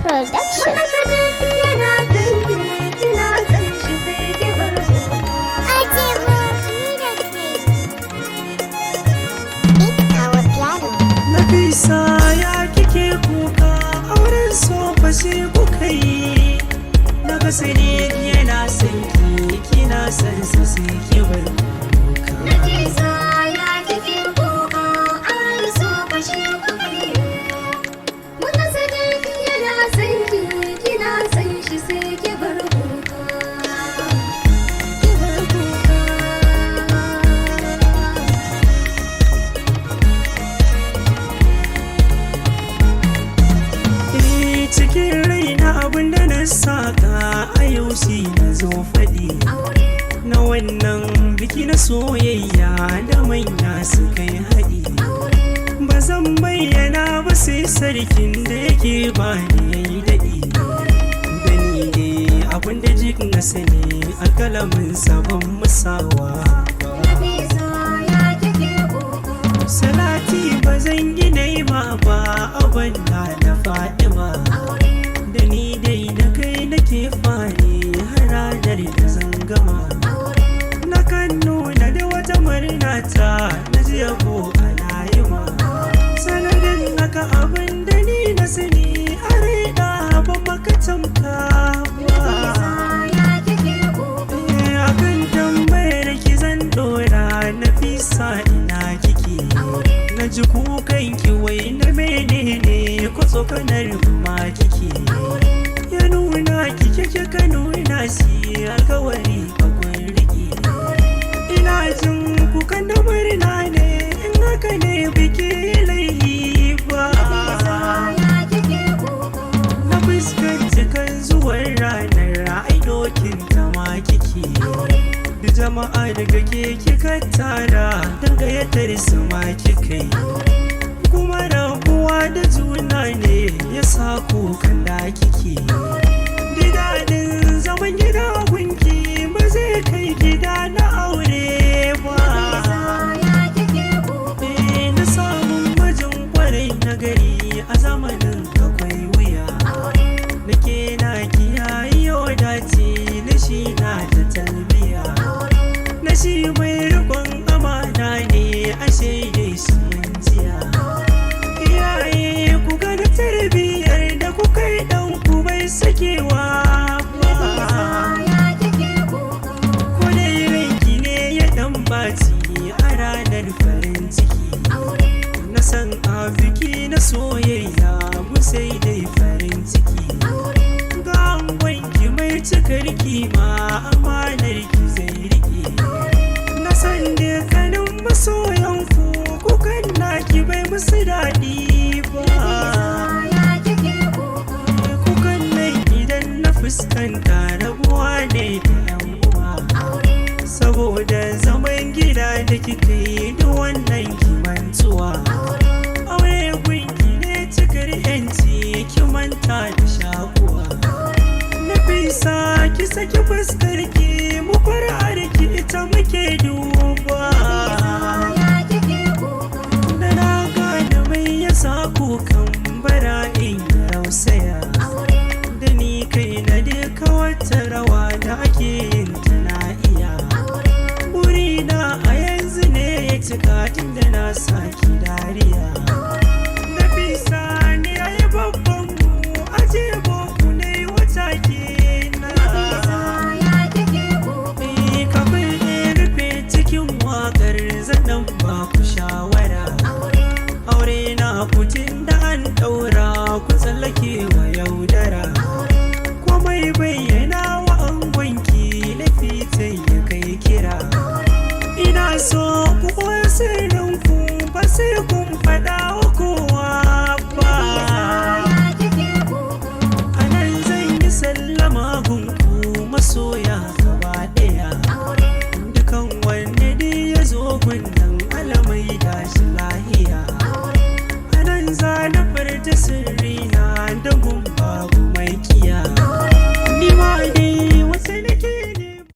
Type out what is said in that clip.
Production. Ajebo, Nafisa ya kike kuka auren so fashe kuka yi na gasari yana son ki kina son sa sai ki bar kuka. Nafisa ya kike kuka auren so fashe kuka yi na gasari yana son ki kina son shi sai ki bar kuka. Cikin raina abinda na saka a yau shi na zo faɗi na wannan biki na soyayya da manya suka yi haɗi. Ba zan bayyana ba sai sarkin da yake ba ni yayi daɗi. Gani ne abinda jik na sani alkalamin sabon musawa. Salati ba zan gina ma ba abanda da Fatima. Da ni dai da kai nake fari har ranar da zan gama. Na kan nuna da wata murna ta na jiya ko ana yi ma. Sanadin haka abin da ni na sani a raina ban maka tamka ba. Akan tambayar ki zan dora Nafisa ina kike. Na ji kukan ki wai na menene ko tsokanar ma kike. Ya nuna kike kika nuna shi alkawari akwai riki. Ina jin kukan da murna ne in haka ne biki laifi ba. Na fuskanci kan zuwan ranar ai dokin ta ma kike. Da jama'a daga ke kika tara don gayyatar su ma kika yi. Kuma rabuwa da juna ne ya sa kukan da kike. Da daɗin zaman gida gunki ba zai kai gida na aure ba. Na samun majin kwarai na gari a zamanin akwai wuya. Na ke na kiyaye yau dace na shi na da talbiya. Na shi mai rikon amana ne a shaidai shi jiya. Iyaye ku ga da tarbiyyar da kuka yi ɗanku bai sakewa ba. Ko dai ranki ne ya ɗan baci a ranar farin ciki. Na san a biki na soyayya mu sai dai farin ciki. Ga angonki mai cikar kima amanar ki zai riƙe. Na san dukkanin masoyanku kukan naki bai musu daɗi ba. Kukan nan idan na fuskanta rabuwa ne da yan uwa. Saboda zaman gida da kika yi da wannan kimantuwa. Aure gunki ne cikar yanci ki manta da shakuwa. Nafisa ki saki fuskar ki mu fara'ar ki ita muke duba. Da na gane mai yasa kukan bara'in ya rausaya. Da ni kai na duka wata rawa da ake yin ta na iya. Burina a yanzu ne ya cika tun da na saki dariya. Nafisa ne ya yi babban mu Ajebo ku ne wata kenan. Kafin in rufe cikin wakar zanen ba ku shawara. Aure na ku je